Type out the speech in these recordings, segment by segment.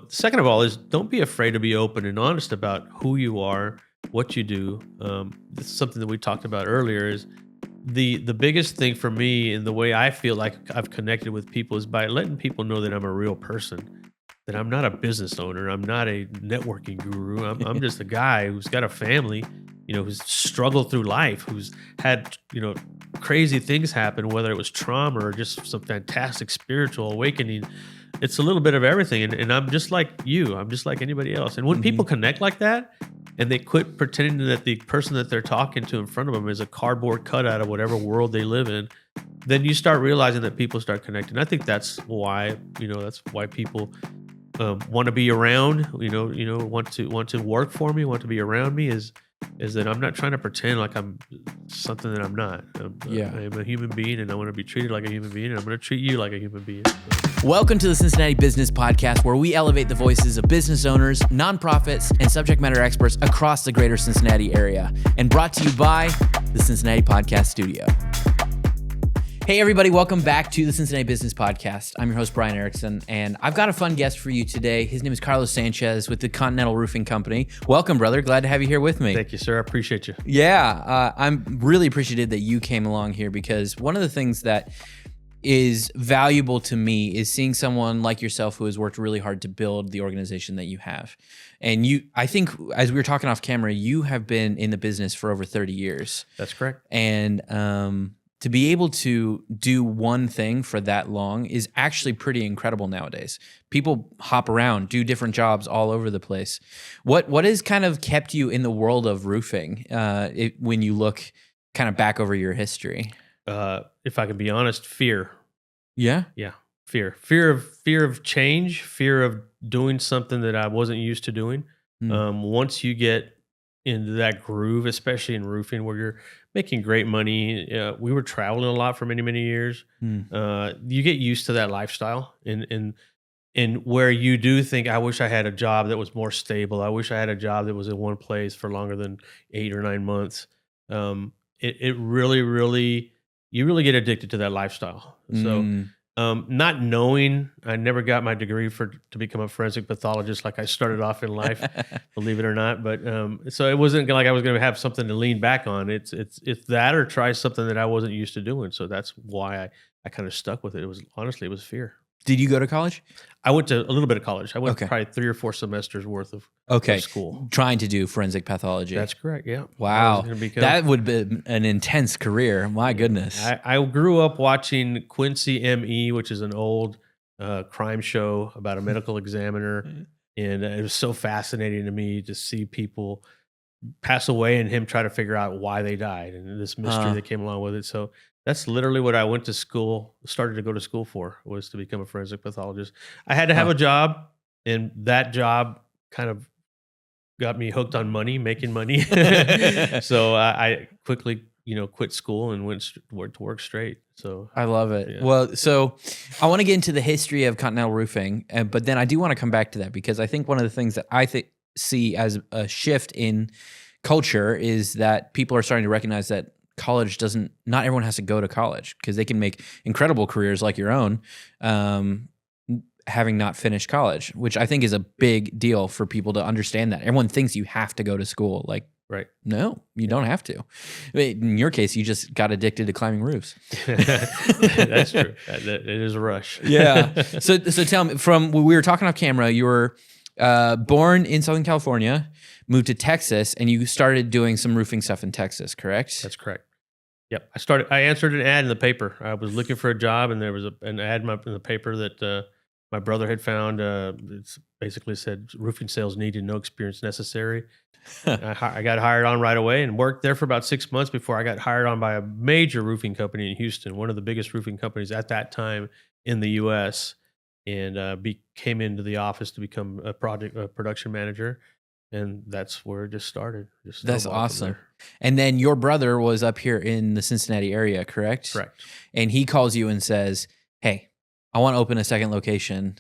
Second of all is don't be afraid to be open and honest about who you are, what you do. This is something that we talked about earlier is the biggest thing for me and the way I feel like I've connected with people is by letting people know that I'm a real person, that I'm not a business owner, I'm not a networking guru. I'm just a guy who's got a family, who's struggled through life, who's had, crazy things happen, whether it was trauma or just some fantastic spiritual awakening. It's a little bit of everything. And I'm just like you. I'm just like anybody else. And when people connect like that and they quit pretending that the person that they're talking to in front of them is a cardboard cutout of whatever world they live in, then you start realizing that people start connecting. I think that's why, people want to be around, want to work for me, want to be around me is that I'm not trying to pretend like I'm something that I'm not. I am a human being and I want to be treated like a human being and I'm going to treat you like a human being. Welcome to the Cincinnati Business Podcast, where we elevate the voices of business owners, nonprofits, and subject matter experts across the greater Cincinnati area, and brought to you by the Cincinnati Podcast Studio. Hey everybody, welcome back to the Cincinnati Business Podcast. I'm your host, Brian Erickson, and I've got a fun guest for you today. His name is Carlos Sanchez with the Continental Roofing Company. Welcome, brother. Glad to have you here with me. Thank you, sir. I appreciate you. Yeah, I'm really appreciative that you came along here, because one of the things that is valuable to me is seeing someone like yourself who has worked really hard to build the organization that you have. And I think as we were talking off camera, you have been in the business for over 30 years. That's correct. And to be able to do one thing for that long is actually pretty incredible nowadays. People hop around, do different jobs all over the place. What has kind of kept you in the world of roofing when you look kind of back over your history? If I can be honest, fear. Yeah? Yeah. Fear of change, fear of doing something that I wasn't used to doing. Once you get into that groove, especially in roofing where you're making great money, we were traveling a lot for many, many years. You get used to that lifestyle and where you do think, I wish I had a job that was more stable. I wish I had a job that was in one place for longer than 8 or 9 months. It really, you really get addicted to that lifestyle. So, not knowing, I never got my degree to become a forensic pathologist like I started off in life, believe it or not. But so it wasn't like I was going to have something to lean back on. It's that or try something that I wasn't used to doing. So that's why I kind of stuck with it. It was fear. Did you go to college? I went to a little bit of college. I went probably 3 or 4 semesters worth of school. Trying to do forensic pathology. That's correct, yeah. Wow. That would be an intense career. My goodness. I grew up watching Quincy M.E., which is an old crime show about a medical examiner. And it was so fascinating to me to see people pass away and him try to figure out why they died and this mystery that came along with it. So that's literally what I went to school, started to go to school for, was to become a forensic pathologist. I had to have a job, and that job kind of got me hooked on money, making money. So I quickly, quit school and went to work straight. So I love it. Yeah. Well, so I want to get into the history of Continental Roofing, but then I do want to come back to that, because I think one of the things that I see as a shift in culture is that people are starting to recognize that college not everyone has to go to college, because they can make incredible careers like your own, having not finished college, which I think is a big deal for people to understand. That everyone thinks you have to go to school. Like, right. No, you don't have to. In your case, you just got addicted to climbing roofs. That's true. It is a rush. Yeah. So tell me, from when we were talking off camera, you were born in Southern California, moved to Texas, and you started doing some roofing stuff in Texas, correct? That's correct. Yep. I answered an ad in the paper. I was looking for a job, and there was an ad in the paper that my brother had found. It basically said roofing sales needed, no experience necessary. I got hired on right away and worked there for about 6 months before I got hired on by a major roofing company in Houston, one of the biggest roofing companies at that time in the U.S., and came into the office to become a production manager. And that's where it just started. That's awesome. And then your brother was up here in the Cincinnati area, correct? Correct. And he calls you and says, "Hey, I want to open a second location.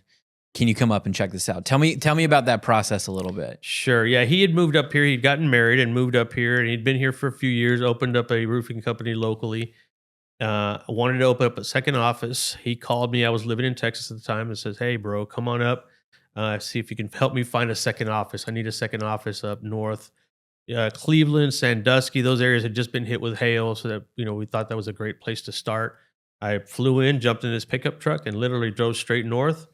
Can you come up and check this out?" Tell me about that process a little bit. Sure. Yeah, he had moved up here. He'd gotten married and moved up here, and he'd been here for a few years, opened up a roofing company locally. Wanted to open up a second office. He called me. I was living in Texas at the time and says, "Hey, bro, come on up. See if you can help me find a second office. I need a second office up north. Cleveland, Sandusky, those areas had just been hit with hail, so that we thought that was a great place to start. I flew in, jumped in this pickup truck, and literally drove straight north,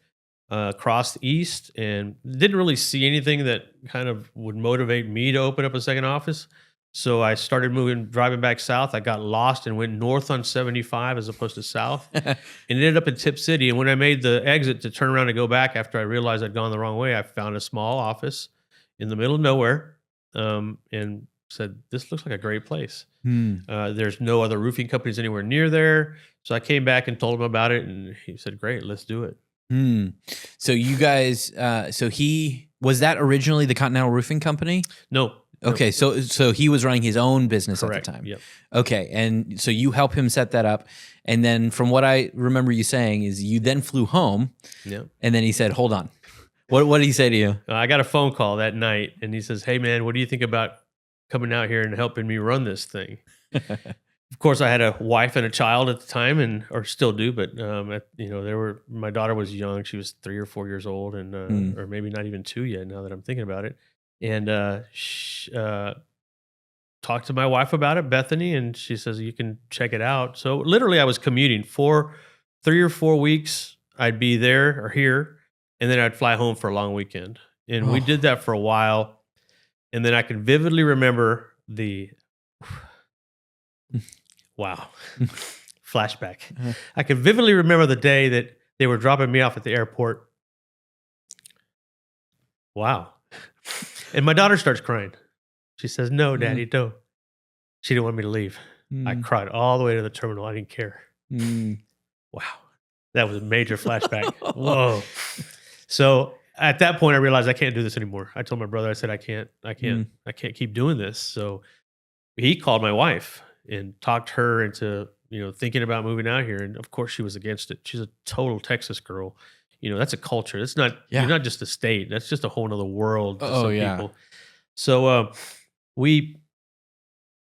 across the east, and didn't really see anything that kind of would motivate me to open up a second office. So I started driving back south. I got lost and went north on 75 as opposed to south, and ended up in Tip City. And when I made the exit to turn around and go back after I realized I'd gone the wrong way, I found a small office in the middle of nowhere, and said, "This looks like a great place." There's no other roofing companies anywhere near there. So I came back and told him about it, and he said, "Great, let's do it." So you guys, was that originally the Continental Roofing Company? No. Okay, so he was running his own business Correct. at the time. Yep. Okay, and so you help him set that up, and then from what I remember you saying is you then flew home, Yep. and then he said, "Hold on." What did he say to you? I got a phone call that night, and he says, "Hey, man, what do you think about coming out here and helping me run this thing?" Of course, I had a wife and a child at the time, or still do, but my daughter was young; she was 3 or 4 years old, and or maybe not even 2 yet. Now that I'm thinking about it, and talked to my wife about it, Bethany, and she says you can check it out. So literally, I was commuting for 3 or 4 weeks. I'd be there or here, and then I'd fly home for a long weekend, and we did that for a while. And then I can vividly remember wow, flashback. I can vividly remember the day that they were dropping me off at the airport. Wow. And my daughter starts crying. She says, "No, Daddy, don't." She didn't want me to leave. I cried all the way to the terminal. I didn't care. Wow. That was a major flashback. Whoa. So at that point, I realized I can't do this anymore. I told my brother, I said, I can't keep doing this. So he called my wife and talked her into, thinking about moving out here. And of course she was against it. She's a total Texas girl. That's a culture. It's not, you're not just a state. That's just a whole nother world to some people. So we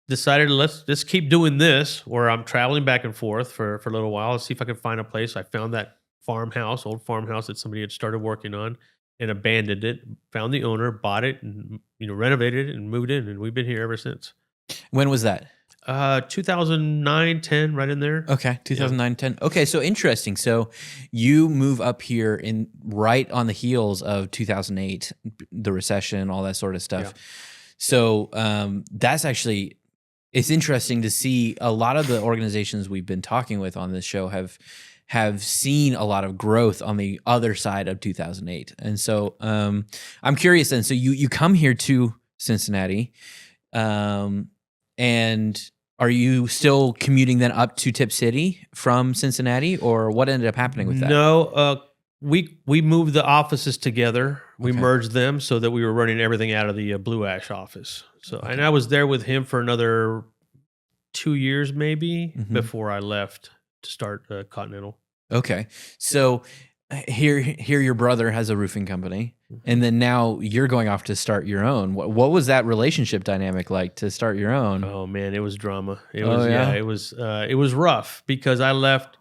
decided, let's just keep doing this where I'm traveling back and forth for a little while. Let's see if I can find a place. I found that old farmhouse that somebody had started working on and abandoned it, found the owner, bought it, and renovated it and moved in. And we've been here ever since. When was that? 2009, 10, right in there. Okay, 2009, 10. Okay, so interesting. So you move up here right on the heels of 2008, the recession, all that sort of stuff. Yeah. So that's actually, it's interesting to see a lot of the organizations we've been talking with on this show have seen a lot of growth on the other side of 2008. And so I'm curious then, so you come here to Cincinnati, and are you still commuting then up to Tip City from Cincinnati, or what ended up happening with that? No, we moved the offices together. We merged them so that we were running everything out of the Blue Ash office. So, and I was there with him for another 2 years maybe before I left to start Continental. Okay, so here your brother has a roofing company, and then now you're going off to start your own. What was that relationship dynamic like to start your own? Oh man, it was drama. It was rough because I left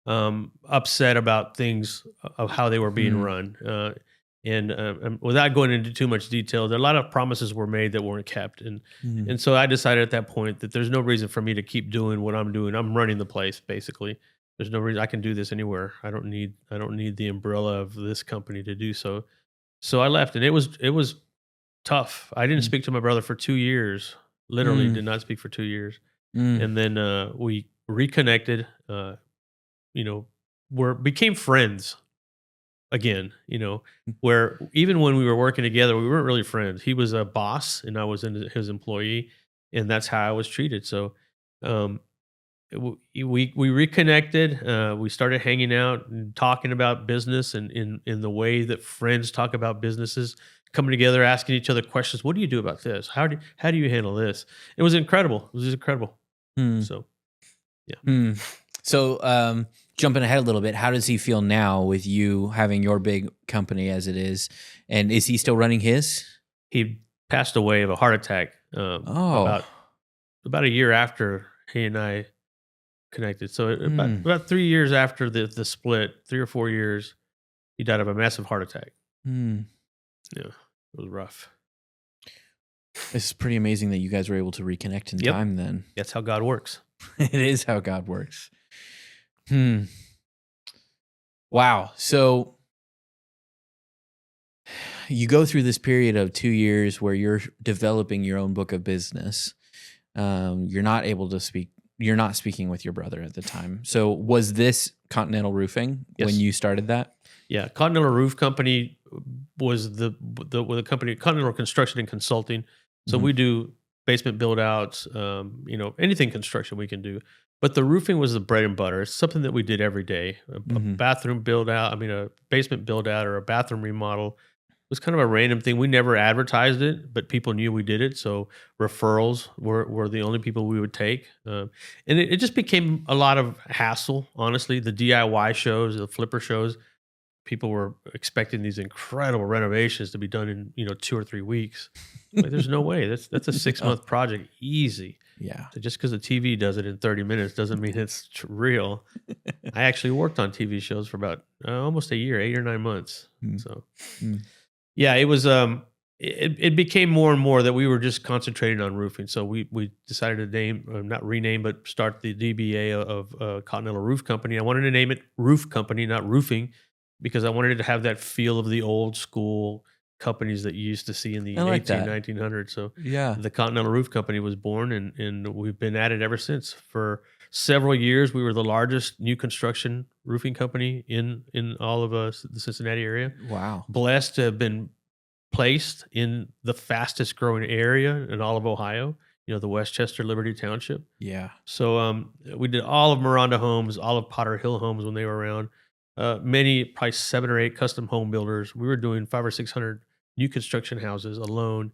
upset about things of how they were being run. And without going into too much detail, there a lot of promises were made that weren't kept, and so I decided at that point that there's no reason for me to keep doing what I'm doing. I'm running the place basically. There's no reason I can do this anywhere. I don't need the umbrella of this company to do so. So I left, and it was tough. I didn't speak to my brother for 2 years. Literally, did not speak for 2 years, and then we reconnected. Became friends again. Where even when we were working together, we weren't really friends. He was a boss, and I was his employee, and that's how I was treated. So. We reconnected. We started hanging out and talking about business, and in the way that friends talk about businesses, coming together, asking each other questions. What do you do about this? How do you handle this? It was incredible. It was incredible. So, yeah. So, jumping ahead a little bit, how does he feel now with you having your big company as it is? And is he still running his? He passed away of a heart attack. About a year after he and I connected. So about 3 years after the split, 3 or 4 years, he died of a massive heart attack. Hmm. Yeah, it was rough. It's pretty amazing that you guys were able to reconnect in Yep. time then. That's how God works. It is how God works. Hmm. Wow. So you go through this period of 2 years where you're developing your own book of business. You're not able to speak. You're not speaking with your brother at the time. So was this Continental Roofing when Yes. you started that? Yeah, Continental Roof Company was the company, Continental Construction and Consulting. So Mhm. we do basement build outs, anything construction we can do. But the roofing was the bread and butter. It's something that we did every day. A Mhm. bathroom build out, a basement build out or a bathroom remodel was kind of a random thing. We never advertised it, but people knew we did it. So referrals were the only people we would take. And it just became a lot of hassle, honestly. The DIY shows, the flipper shows, people were expecting these incredible renovations to be done in 2 or 3 weeks. Like, there's no way. That's a 6 month project, easy. Yeah. So just because the TV does it in 30 minutes doesn't mean it's real. I actually worked on TV shows for about almost a year, 8 or 9 months. Mm. So Mm. yeah, it was. It became more and more that we were just concentrating on roofing. So we decided to name, not rename, but start the DBA of Continental Roof Company. I wanted to name it Roof Company, not Roofing, because I wanted it to have that feel of the old school companies that you used to see in I the like that. 1900s. So Yeah. the Continental Roof Company was born, and we've been at it ever since. For several years, we were the largest new construction roofing company in all of the Cincinnati area. Wow. Blessed to have been placed in the fastest growing area in all of Ohio, the Westchester Liberty Township. Yeah. So we did all of Miranda Homes, all of Potter Hill Homes when they were around. Many, probably 7 or 8 custom home builders. We were doing 500 or 600 new construction houses alone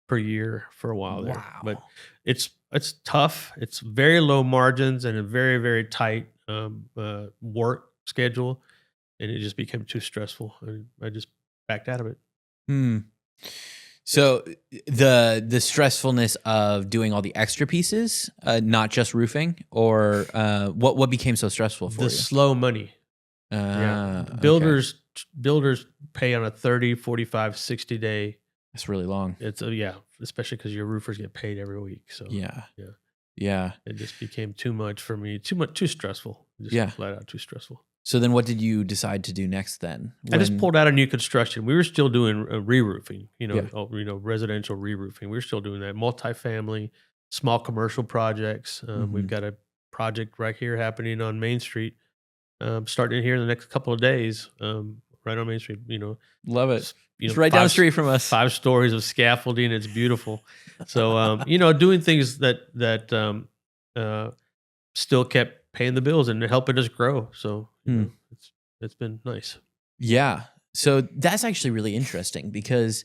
per year for a while there. But Wow. it's tough. It's very low margins and a very, very tight work schedule, and it just became too stressful. I just backed out of it. Hmm. So the stressfulness of doing all the extra pieces, not just roofing, or what became so stressful for The you? slow money. Yeah. Okay. Builders pay on a 30, 45, 60 day. That's really long. It's especially because your roofers get paid every week. So Yeah. yeah, Yeah. it just became too much for me. Too stressful. Just Yeah. flat out too stressful. So then what did you decide to do next then? I just pulled out of new construction. We were still doing re-roofing, Yeah. residential re-roofing. We were still doing that. Multifamily, small commercial projects. We've Mhm. got a project right here happening on Main Street, starting here in the next couple of days, right on Main Street. Love it. s- It's right down the 5 street from us. 5 stories of scaffolding. It's beautiful. So, doing things that still kept paying the bills and helping us grow. So, it's been nice. Yeah. So that's actually really interesting because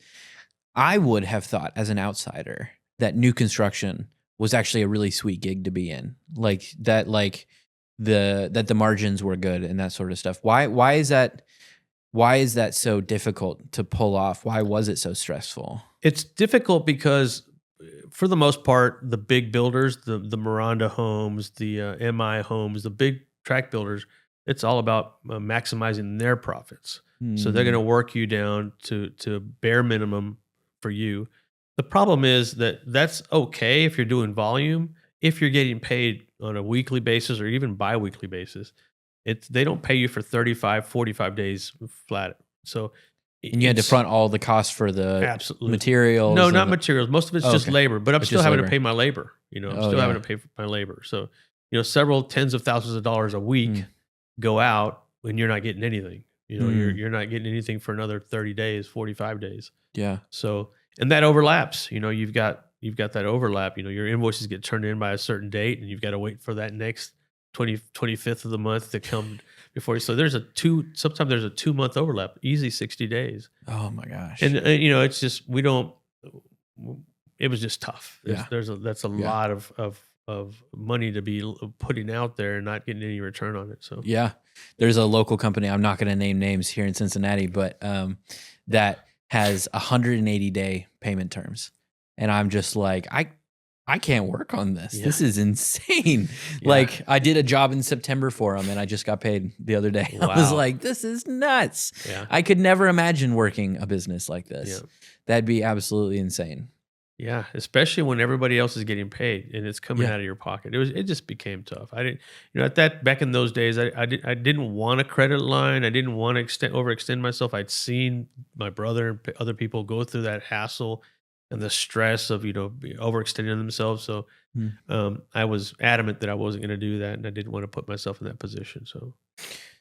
I would have thought as an outsider that new construction was actually a really sweet gig to be in. Like the margins were good and that sort of stuff. Why is that so difficult to pull off? Why was it so stressful? It's difficult because, for the most part, the big builders, the Miranda Homes, the MI Homes, the big tract builders, it's all about maximizing their profits. So they're going to work you down to bare minimum for you. The problem is that's okay if you're doing volume. If you're getting paid on a weekly basis or even bi-weekly basis, they don't pay you for 35, 45 days flat. So And you had to front all the costs for the absolutely materials. No, and not materials. Most of it's just okay. labor, but I'm It's still just having labor. to pay my labor. I'm Oh, still yeah. having to pay for my labor. So, several tens of thousands of dollars a week go out when you're not getting anything. You're not getting anything for another 30 days, 45 days. Yeah. So, and that overlaps. You've got that overlap. Your invoices get turned in by a certain date, and you've got to wait for that next 25th of the month to come before you. So sometimes there's a 2-month overlap, easy 60 days. Oh my gosh. And it's just, it was just tough. Yeah. That's a lot of money to be putting out there and not getting any return on it. So yeah, there's a local company, I'm not going to name names here in Cincinnati, but that has 180-day payment terms. And I'm just like, I can't work on this. Yeah. This is insane. Yeah. Like I did a job in September for them and I just got paid the other day. I was Wow. like, this is nuts. Yeah. I could never imagine working a business like this. Yeah. That'd be absolutely insane. Yeah, especially when everybody else is getting paid and it's coming Yeah. out of your pocket. It just became tough. I didn't, back in those days, I didn't want a credit line. I didn't want to overextend myself. I'd seen my brother and other people go through that hassle and the stress of overextending themselves. So Hmm. I was adamant that I wasn't going to do that, and I didn't want to put myself in that position.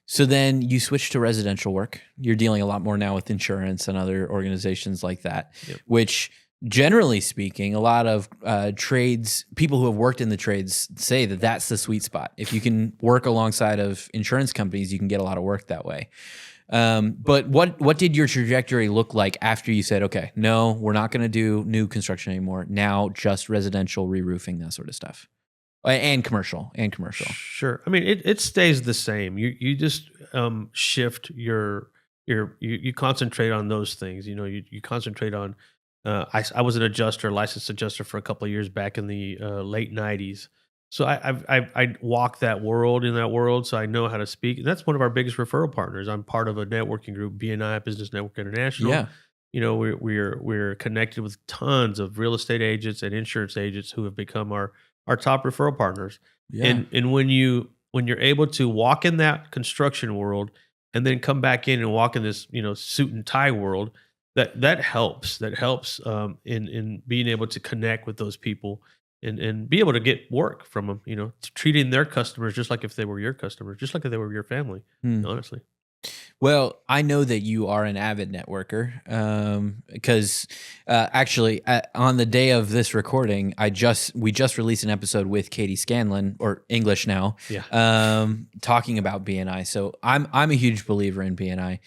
So then you switched to residential work. You're dealing a lot more now with insurance and other organizations like that, Yep. which generally speaking, a lot of trades, people who have worked in the trades say that that's the sweet spot. If you can work alongside of insurance companies, you can get a lot of work that way. But what did your trajectory look like after you said, okay, no, we're not going to do new construction anymore. Now just residential, re-roofing, that sort of stuff. And commercial. Sure. I mean, it stays the same. You just shift you concentrate on those things. You concentrate on. I was an adjuster, licensed adjuster for a couple of years back in the late '90s. So I walked in that world, so I know how to speak. And that's one of our biggest referral partners. I'm part of a networking group, BNI, Business Network International. Yeah. We're connected with tons of real estate agents and insurance agents who have become our top referral partners. Yeah. And when you're able to walk in that construction world and then come back in and walk in this suit and tie world, that helps. That helps in being able to connect with those people and be able to get work from them. Treating their customers just like if they were your customers, just like if they were your family. Honestly. Well, I know that you are an avid networker because actually on the day of this recording, we just released an episode with Katie Scanlon, or English now, talking about BNI. So I'm a huge believer in BNI.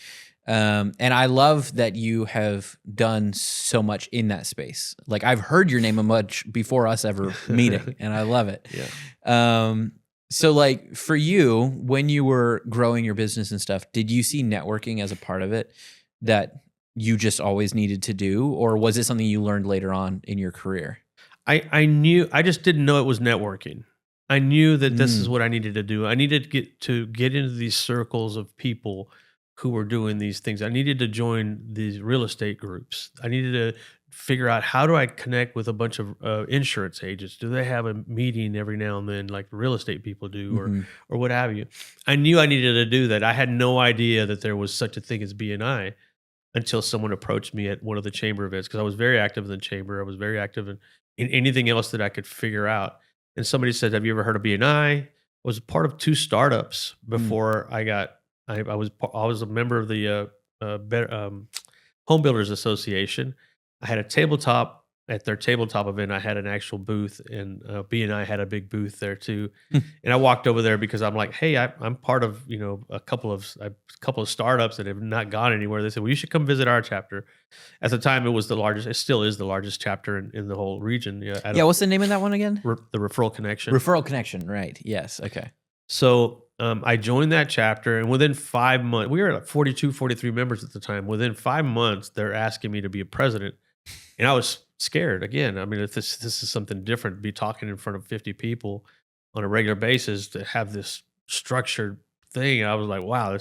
And I love that you have done so much in that space. Like I've heard your name a much before us ever meeting, and I love it. Yeah. So like for you, when you were growing your business and stuff, did you see networking as a part of it that you just always needed to do? Or was it something you learned later on in your career? I just didn't know it was networking. I knew that this is what I needed to do. I needed to get into these circles of people who were doing these things. I needed to join these real estate groups. I needed to figure out, how do I connect with a bunch of insurance agents? Do they have a meeting every now and then like real estate people do, or what have you? I knew I needed to do that. I had no idea that there was such a thing as BNI until someone approached me at one of the chamber events, because I was very active in the chamber. I was very active in anything else that I could figure out. And somebody said, have you ever heard of BNI? I was part of 2 startups before I was a member of the Home Builders Association. I had a tabletop at their tabletop event. I had an actual booth, and BNI had a big booth there too. And I walked over there because I'm like, hey, I'm part of a couple of startups that have not gone anywhere. They said, well, you should come visit our chapter. At the time, it was the largest. It still is the largest chapter in the whole region. Yeah. What's the name of that one again? The Referral Connection. Referral Connection. Right. Yes. Okay. So I joined that chapter, and within 5 months, we were at 42, 43 members at the time. Within 5 months, they're asking me to be a president. And I was scared again. I mean, if this is something different, to be talking in front of 50 people on a regular basis, to have this structured thing. I was like, wow,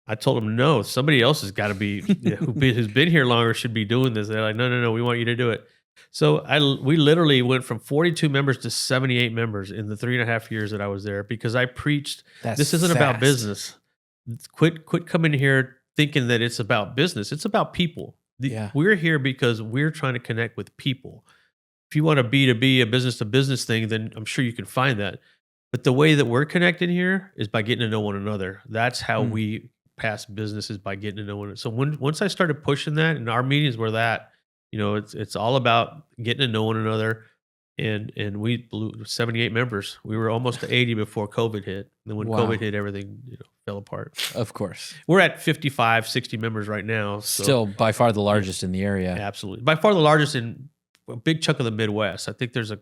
I told them, no, somebody else has got to be, who's been here longer should be doing this. They're like, no, we want you to do it. So we literally went from 42 members to 78 members in the 3.5 years that I was there, because I preached, this isn't about business. Quit coming here thinking that it's about business. It's about people. We're here because we're trying to connect with people. If you want a B2B, a business to business thing, then I'm sure you can find that. But the way that we're connected here is by getting to know one another. That's how we pass business, is by getting to know one another. So once I started pushing that, and our meetings were that, it's all about getting to know one another. And we blew 78 members. We were almost to 80 before COVID hit. And then when COVID hit, everything fell apart. Of course. We're at 55, 60 members right now. So still by far the largest in the area. Absolutely. By far the largest in a big chunk of the Midwest. I think there's a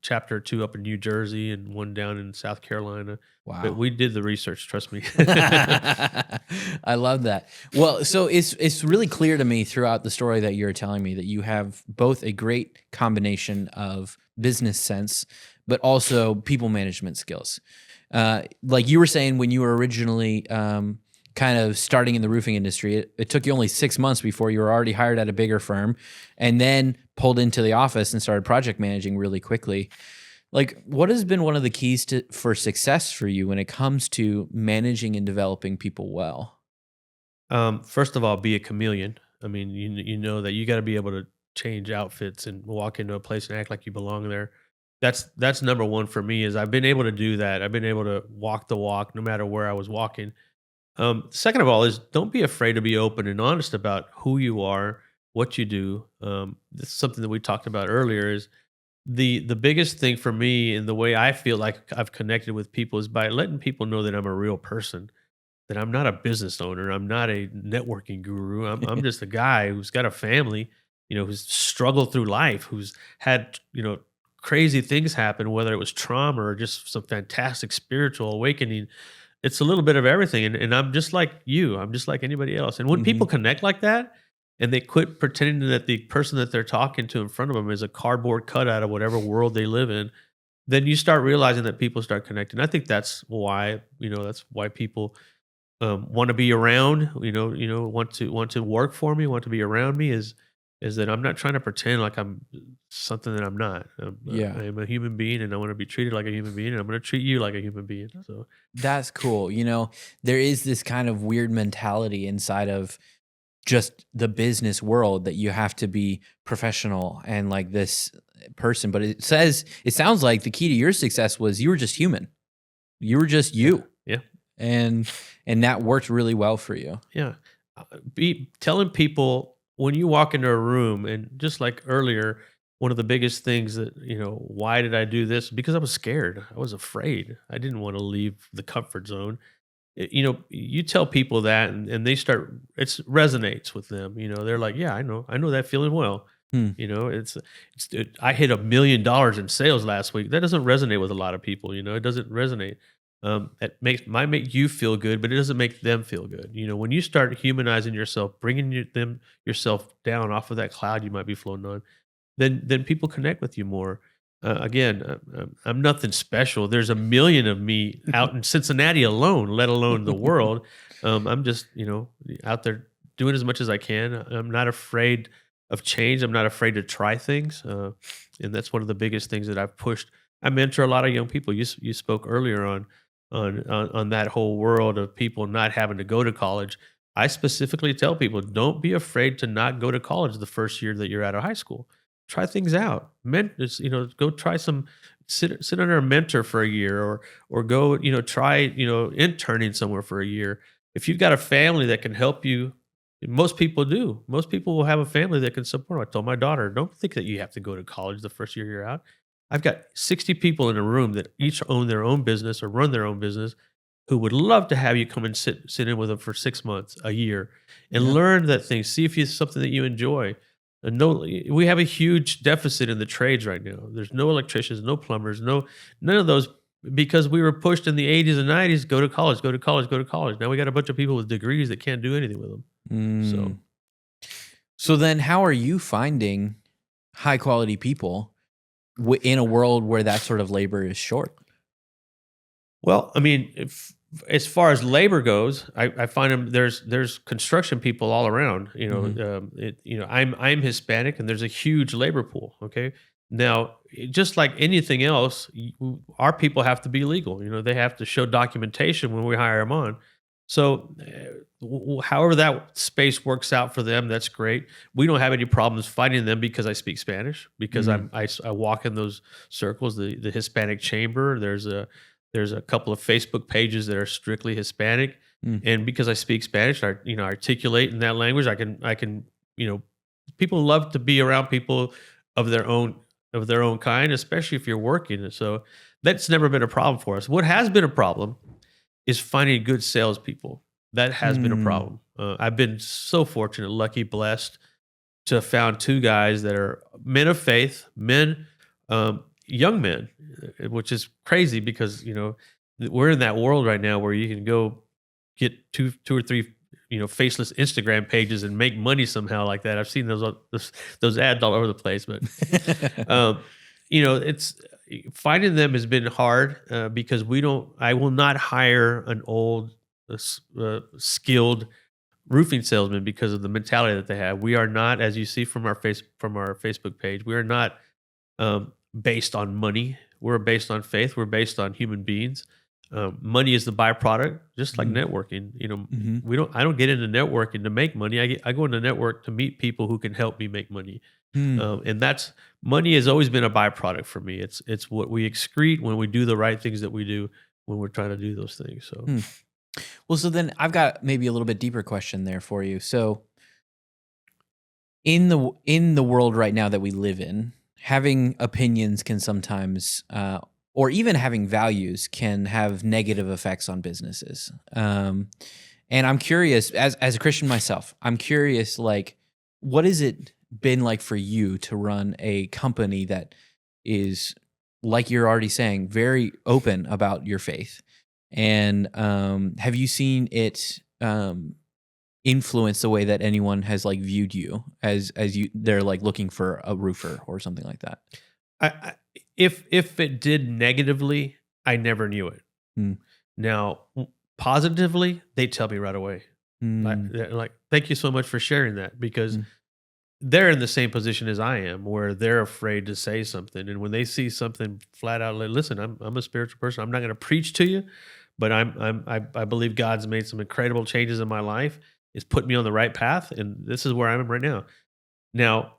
chapter or two up in New Jersey and one down in South Carolina. But Wow. we did the research, trust me. I love that. Well, so it's really clear to me throughout the story that you're telling me that you have both a great combination of business sense, but also people management skills. Like you were saying when you were originally kind of starting in the roofing industry, it took you only 6 months before you were already hired at a bigger firm, and then pulled into the office and started project managing really quickly. Like, what has been one of the keys for success for you when it comes to managing and developing people well? First of all, be a chameleon. I mean, you know that you got to be able to change outfits and walk into a place and act like you belong there. That's number one for me. Is I've been able to do that. I've been able to walk the walk no matter where I was walking. Second of all, is don't be afraid to be open and honest about who you are, what you do. This is something that we talked about earlier. Is the biggest thing for me and the way I feel like I've connected with people is by letting people know that I'm a real person, that I'm not a business owner, I'm not a networking guru. I'm just a guy who's got a family, who's struggled through life, who's had, crazy things happen, whether it was trauma or just some fantastic spiritual awakening. It's a little bit of everything. And I'm just like you. I'm just like anybody else. And when people Mhm. connect like that and they quit pretending that the person that they're talking to in front of them is a cardboard cutout of whatever world they live in, then you start realizing that people start connecting. I think that's why people want to be around, want to work for me, want to be around me is that I'm not trying to pretend like I'm something that I'm not. Yeah. I am a human being and I want to be treated like a human being and I'm going to treat you like a human being. So That's cool. There is this kind of weird mentality inside of just the business world that you have to be professional and like this person. But it sounds like the key to your success was you were just human. You were just yeah, you. yeah. And that worked really well for you. Yeah. Be telling people when you walk into a room, and just like earlier, one of the biggest things that, why did I do this? Because I was scared. I was afraid. I didn't want to leave the comfort zone. You tell people that and they start, it resonates with them. They're like, yeah, I know that feeling well. Hmm. I hit $1 million in sales last week. That doesn't resonate with a lot of people. It doesn't resonate. It might make you feel good, but it doesn't make them feel good. When you start humanizing yourself, bringing yourself down off of that cloud you might be floating on, then people connect with you more. Again, I'm nothing special. There's a million of me out in Cincinnati alone, let alone the world. I'm just out there doing as much as I can. I'm not afraid of change. I'm not afraid to try things, and that's one of the biggest things that I've pushed. I mentor a lot of young people. You spoke earlier on that whole world of people not having to go to college. I specifically tell people, don't be afraid to not go to college the first year that you're out of high school. Try things out. Go try some, sit under a mentor for a year, or go, try, interning somewhere for a year. If you've got a family that can help you, most people do. Most people will have a family that can support. I told my daughter, don't think that you have to go to college the first year you're out. I've got 60 people in a room that each own their own business or run their own business, who would love to have you come and sit in with them for 6 months, a year, and Yeah. learn that thing. See if it's something that you enjoy. And no, we have a huge deficit in the trades right now. There's no electricians, no plumbers, none of those, because we were pushed in the 80s and 90s. Go to college, go to college, go to college. Now we got a bunch of people with degrees that can't do anything with them. So Mm. So then how are you finding high quality people in a world where that sort of labor is short? Well, I mean, if as far as labor goes, I find them, there's construction people all around. I'm Hispanic, and there's a huge labor pool. Okay, now just like anything else, our people have to be legal. They have to show documentation when we hire them on. So, however that space works out for them, that's great. We don't have any problems finding them because I speak Spanish, because Mm. I walk in those circles, the Hispanic Chamber. There's a couple of Facebook pages that are strictly Hispanic, Mm. and because I speak Spanish, I articulate in that language. I can people love to be around people of their own kind, especially if you're working. So that's never been a problem for us. What has been a problem is finding good salespeople. That has been a Mm. problem. I've been so fortunate, lucky, blessed to found two guys that are men of faith, young men, which is crazy because, we're in that world right now where you can go get two or three, faceless Instagram pages and make money somehow like that. I've seen those ads all over the place, but it's finding them has been hard because I will not hire an old skilled roofing salesman because of the mentality that they have. We are not, as you see from our Facebook page, we are not based on money. We're based on faith. We're based on human beings. Money is the byproduct, just like networking. I don't get into networking to make money. I go into network to meet people who can help me make money. And money has always been a byproduct for me. It's what we excrete when we do the right things that we do when we're trying to do those things. So, well, so then I've got maybe a little bit deeper question there for you. So, in the world right now that we live in, having opinions can sometimes, or even having values can have negative effects on businesses. And I'm curious, as a Christian myself, I'm curious, like, what has it been like for you to run a company that is, like you're already saying, very open about your faith? And have you seen it influence the way that anyone has like viewed you as they're like looking for a roofer or something like that? If it did negatively, I never knew it. Now, positively, they tell me right away. Like, thank you so much for sharing that, because they're in the same position as I am, where they're afraid to say something. And when they see something flat out, like, listen, I'm a spiritual person. I'm not going to preach to you, but I believe God's made some incredible changes in my life. It's put me on the right path, and this is where I am right now. Now,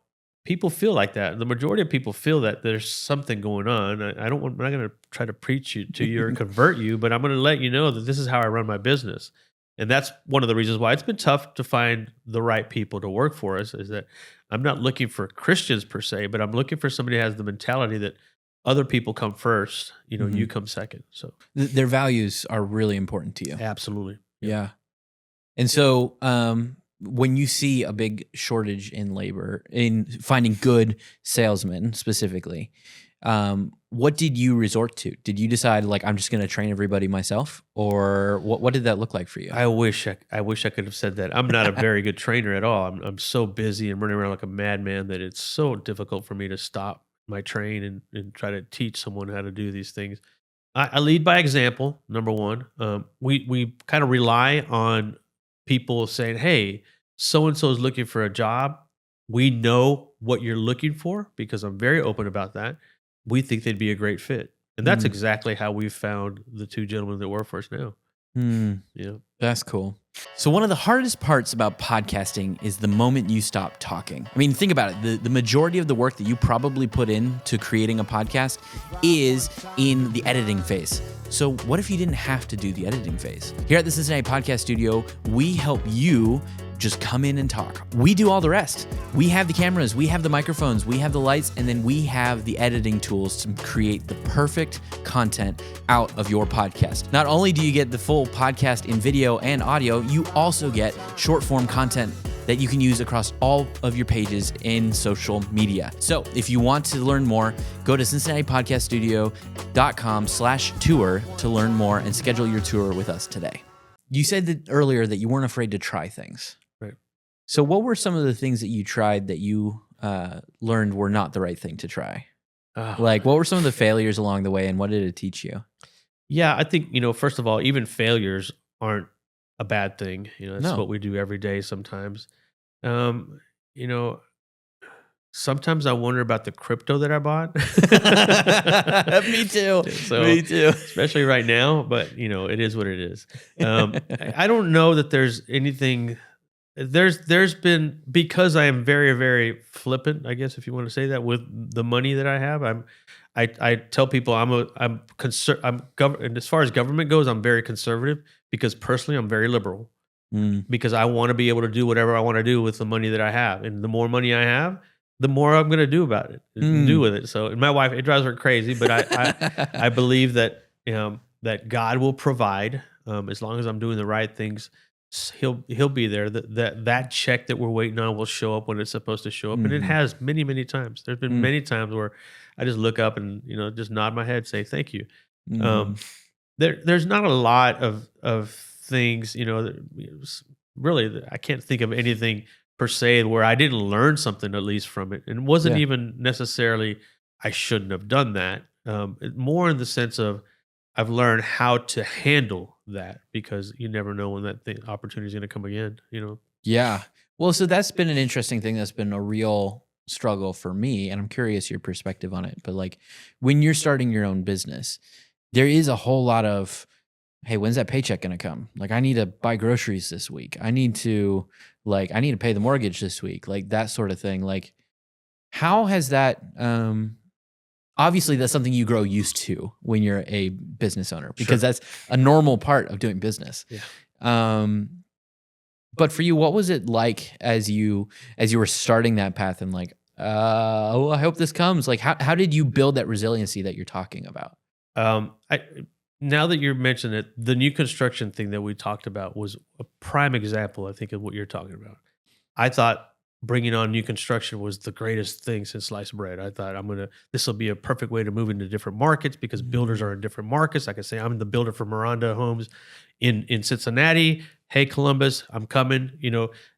people feel like that. The majority of people feel that there's something going on. I'm not going to try to preach to you or convert you, but I'm going to let you know that this is how I run my business. And that's one of the reasons why it's been tough to find the right people to work for us, is that I'm not looking for Christians per se, but I'm looking for somebody who has the mentality that other people come first, you come second. So their values are really important to you. Absolutely. Yeah. And so when you see a big shortage in labor, in finding good salesmen specifically, what did you resort to? Did you decide, like, I'm just going to train everybody myself, or what did that look like for you? I wish I could have said that. I'm not a very good trainer at all. I'm so busy and running around like a madman that it's so difficult for me to stop my train and try to teach someone how to do these things. I lead by example, number one. We kind of rely on people saying, hey, so-and-so is looking for a job. We know what you're looking for, because I'm very open about that. We think they'd be a great fit. And that's exactly how we've found the two gentlemen that work for us now. Yeah. That's cool. So one of the hardest parts about podcasting is the moment you stop talking. I mean, think about it. The majority of the work that you probably put into creating a podcast is in the editing phase. So what if you didn't have to do the editing phase? Here at the Cincinnati Podcast Studio, we help you just come in and talk. We do all the rest. We have the cameras, we have the microphones, we have the lights, and then we have the editing tools to create the perfect content out of your podcast. Not only do you get the full podcast in video and audio, you also get short form content that you can use across all of your pages in social media. So if you want to learn more, go to CincinnatiPodcastStudio.com/tour to learn more and schedule your tour with us today. You said that earlier that you weren't afraid to try things. Right. So what were some of the things that you tried that you learned were not the right thing to try? Like, what were some of the failures along the way, and what did it teach you? Yeah, I think, first of all, even failures aren't a bad thing. That's what we do every day sometimes. Sometimes I wonder about the crypto that I bought. Me too. Me too. Especially right now, but it is what it is. I don't know that there's anything. There's been, because I am very, very flippant, I guess, if you want to say that, with the money that I have. I tell people and as far as government goes, I'm very conservative, because personally I'm very liberal, because I want to be able to do whatever I want to do with the money that I have, and the more money I have, the more I'm going to do about it, do with it. So, and my wife, it drives her crazy, but I believe that that God will provide as long as I'm doing the right things. he'll be there. That check that we're waiting on will show up when it's supposed to show up, and it Mhm. has many times. There's been Mm. many times where I just look up and just nod my head, say thank you. Um, Mhm. there's not a lot of things really I can't think of anything per se where I didn't learn something at least from it, and it wasn't Yeah. even necessarily I shouldn't have done that. More in the sense of I've learned how to handle that because you never know when that opportunity is going to come again. Yeah. Well, so that's been an interesting thing that's been a real struggle for me, and I'm curious your perspective on it. But like when you're starting your own business, there is a whole lot of, hey, when's that paycheck going to come? Like I need to buy groceries this week. I need to pay the mortgage this week. Like that sort of thing. Like how has that obviously that's something you grow used to when you're a business owner Sure. because that's a normal part of doing business. Yeah. Um But for you, what was it like as you were starting that path and like, oh, I hope this comes. Like, how did you build that resiliency that you're talking about? I Now that you're mentioning it, the new construction thing that we talked about was a prime example, I think, of what you're talking about. I thought bringing on new construction was the greatest thing since sliced bread. I thought this will be a perfect way to move into different markets because builders are in different markets. I could say I'm the builder for Miranda Homes in Cincinnati. Hey, Columbus, I'm coming.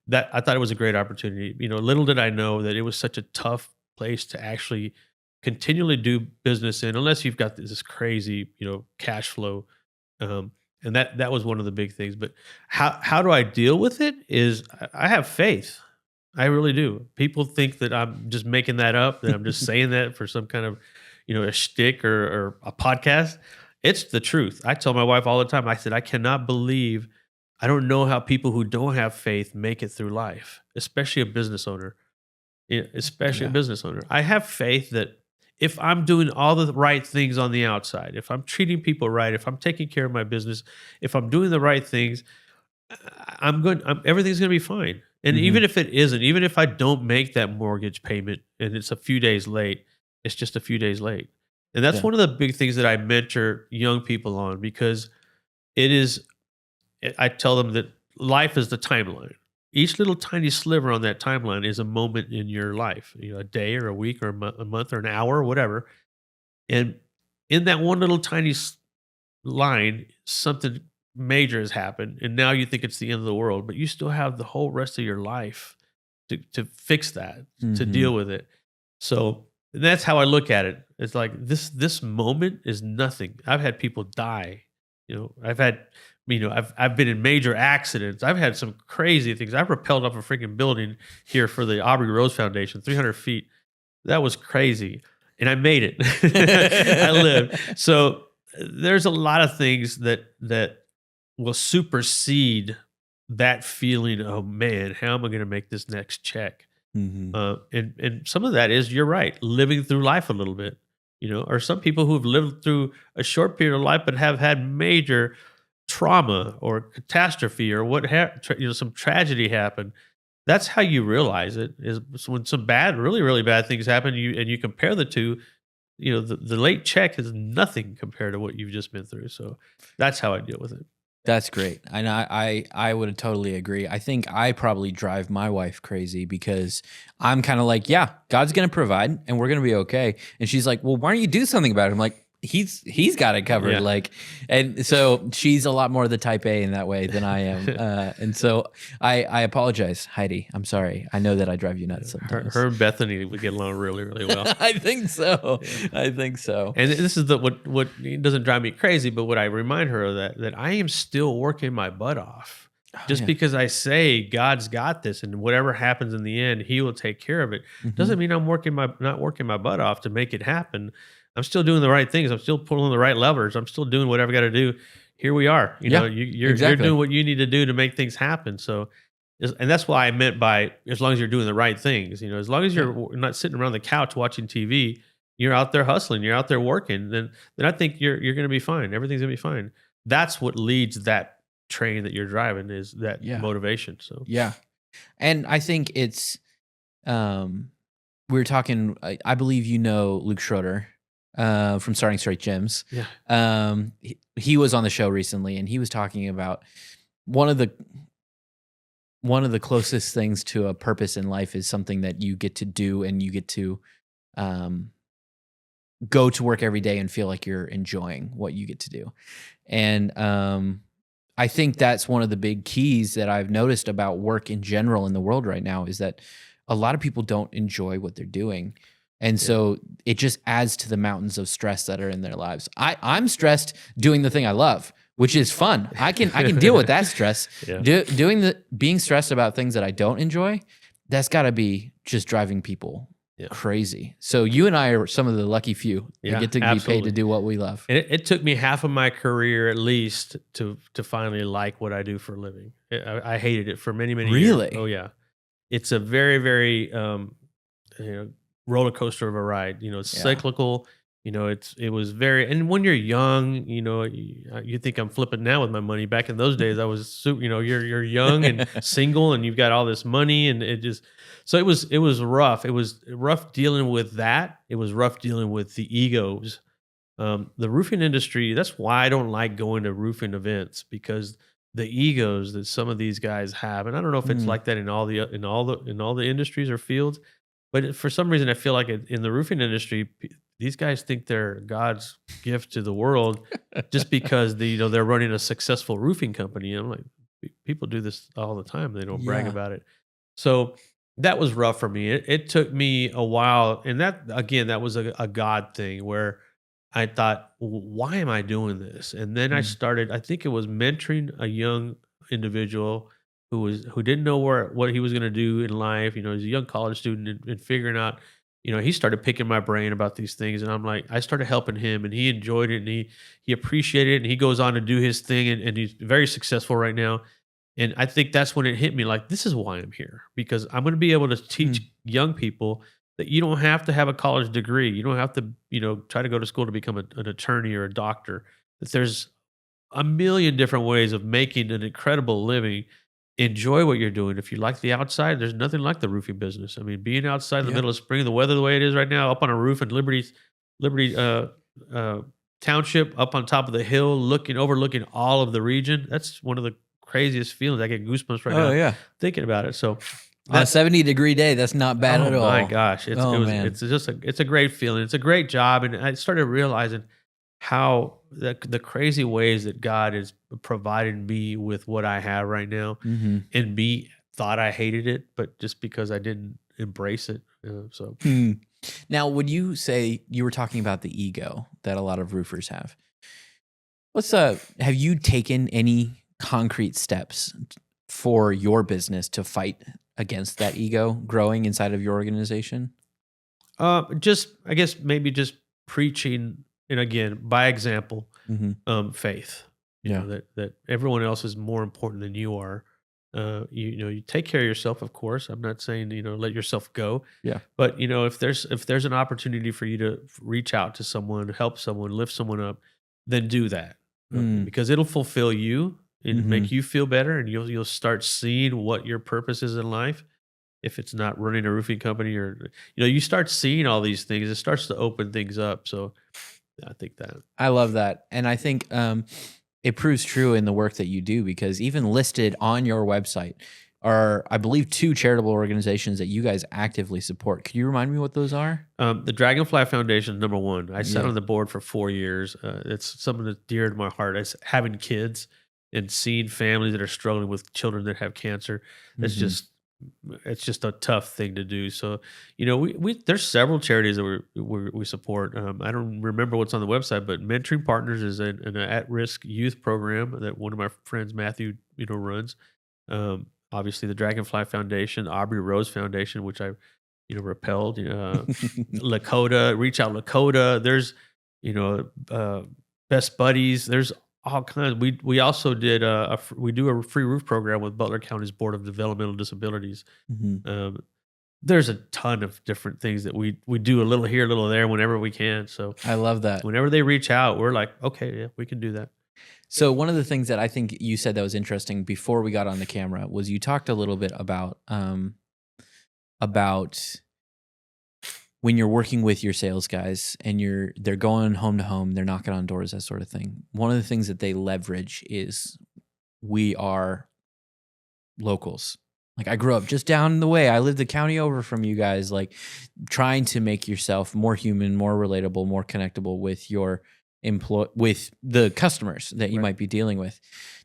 That I thought it was a great opportunity. Little did I know that it was such a tough place to actually continually do business in, unless you've got this crazy, cash flow. Um, and that was one of the big things. But how do I deal with it? Is I have faith. I really do. People think that I'm just making that up, that I'm just saying that for some kind of, a shtick or a podcast. It's the truth. I tell my wife all the time. I said I cannot believe. I don't know how people who don't have faith make it through life, especially a business owner. Yeah, especially a Yeah. business owner. I have faith that if I'm doing all the right things on the outside, if I'm treating people right, if I'm taking care of my business, if I'm doing the right things, everything's going to be fine. And Hmm. even if it isn't, even if I don't make that mortgage payment and it's a few days late, it's just a few days late. And that's Yeah. one of the big things that I mentor young people on because it is I tell them that life is the timeline. Each little tiny sliver on that timeline is a moment in your life, a day or a week or a month or an hour or whatever. And in that one little tiny line, something major has happened. And now you think it's the end of the world, but you still have the whole rest of your life to fix that, to Hmm. deal with it. So that's how I look at it. It's like this moment is nothing. I've had people die. I've been in major accidents. I've had some crazy things. I've rappelled off a freaking building here for the Aubrey Rose Foundation, 300 feet. That was crazy. And I made it. I lived. So there's a lot of things that will supersede that feeling of, man, how am I going to make this next check? Hmm. And some of that is, you're right, living through life a little bit, or some people who've lived through a short period of life but have had major trauma or catastrophe or some tragedy happened. That's how you realize it is when some really bad things happen. You compare the two. The late check is nothing compared to what you've just been through. So that's how I deal with it. That's great. And I would totally agree. I think I probably drive my wife crazy because I'm kind of like, yeah, God's going to provide and we're going to be okay. And she's like, well, why don't you do something about it? I'm like, he's got it covered. Yeah. Like, and so she's a lot more the type A in that way than I am. And so I apologize, Heidi. I'm sorry. I know that I drive you nuts Her, sometimes. her and Bethany would get along really well. I think so. Yeah. I think so. And this is what it doesn't drive me crazy, but what I remind her of that I am still working my butt off. Oh, Just yeah. because I say God's got this and whatever happens in the end, He will take care of it, Mhm. doesn't mean I'm not working my butt off to make it happen. I'm still doing the right things. I'm still pulling the right levers. I'm still doing whatever I got to do. Here we are. Yeah, You're exactly. doing what you need to do to make things happen. So, and that's why I meant by as long as you're doing the right things. As long as Yeah. you're not sitting around the couch watching TV, you're out there hustling, you're out there working. Then I think you're going to be fine. Everything's going to be fine. That's what leads that train that you're driving, is that Yeah. motivation. So Yeah. And I think it's we were talking, I believe Luke Schroeder from Starting Straight Gyms. yeah, He was on the show recently and he was talking about one of the one of the closest things to a purpose in life is something that you get to do, and you get to um, go to work every day and feel like you're enjoying what you get to do. And I think that's one of the big keys that I've noticed about work in general in the world right now, is that a lot of people don't enjoy what they're doing. And Yeah. so it just adds to the mountains of stress that are in their lives. I'm stressed doing the thing I love, which is fun. I can deal with that stress. Yeah. Being stressed about things that I don't enjoy, that's got to be just driving people crazy. So you and I are some of the lucky few that get to be paid to do what we love. And it took me half of my career at least to finally like what I do for a living. I hated it for many years. Really? Oh yeah, it's a very very roller coaster of a ride. It's cyclical. It was very, and when you're young, you think I'm flipping now with my money. Back in those days, I was super, you're young and single, and you've got all this money, and so it was rough. It was rough dealing with that. It was rough dealing with the egos. The roofing industry, that's why I don't like going to roofing events, because the egos that some of these guys have, and I don't know if it's like that in all the industries or fields, but for some reason I feel like in the roofing industry, these guys think they're God's gift to the world just because they're running a successful roofing company. And I'm like, people do this all the time. They don't brag about it. So that was rough for me. It took me a while, and that was a God thing where I thought, why am I doing this? And then I started, I think it was mentoring a young individual who didn't know what he was going to do in life. He's a young college student, and figuring out, he started picking my brain about these things. And I'm like, I started helping him, and he enjoyed it, and he appreciated it. And he goes on to do his thing, and he's very successful right now. And I think that's when it hit me, like, this is why I'm here, because I'm going to be able to teach young people that you don't have to have a college degree. You don't have to, try to go to school to become an attorney or a doctor. That there's a million different ways of making an incredible living. Enjoy what you're doing. If you like the outside, there's nothing like the roofing business. I mean, being outside in the middle of spring, the weather the way it is right now, up on a roof in Liberty Township, up on top of the hill, overlooking all of the region. That's one of the craziest feelings. I get goosebumps right now thinking about it. So on a 70-degree day, that's not bad at all. Oh my gosh. It's a great feeling. It's a great job. And I started realizing how the crazy ways that God is providing me with what I have right now, and me thought I hated it, but just because I didn't embrace it. Now, would you say, you were talking about the ego that a lot of roofers have? Have you taken any concrete steps for your business to fight against that ego growing inside of your organization? I guess maybe just preaching, and again, by example, faith. That everyone else is more important than you are. You take care of yourself, of course. I'm not saying, let yourself go. Yeah. But, if there's an opportunity for you to reach out to someone, help someone, lift someone up, then do that. Because it'll fulfill you and make you feel better, and you'll start seeing what your purpose is in life. If it's not running a roofing company, or you start seeing all these things, it starts to open things up. So I think that. I love that. And I think it proves true in the work that you do, because even listed on your website are, I believe, 2 charitable organizations that you guys actively support. Could you remind me what those are? The Dragonfly Foundation, number one. I sat on the board for 4 years. It's something that's dear to my heart. It's having kids and seeing families that are struggling with children that have cancer. It's just a tough thing to do. So, there's several charities that we support. I don't remember what's on the website, but Mentoring Partners is an at-risk youth program that one of my friends, Matthew, runs. Obviously the Dragonfly Foundation, Aubrey Rose Foundation, which I, repelled, Lakota, Reach Out Lakota. There's, Best Buddies. There's all kinds. We also did we do a free roof program with Butler County's Board of Developmental Disabilities. There's a ton of different things that we do, a little here, a little there, whenever we can. So I love that. Whenever they reach out, we're like, okay, yeah, we can do that. So one of the things that I think you said that was interesting before we got on the camera was you talked a little bit about when you're working with your sales guys and they're going home to home, they're knocking on doors, that sort of thing. One of the things that they leverage is we are locals. Like I grew up just down the way. I lived the county over from you guys, like trying to make yourself more human, more relatable, more connectable with your with the customers that you Right. might be dealing with.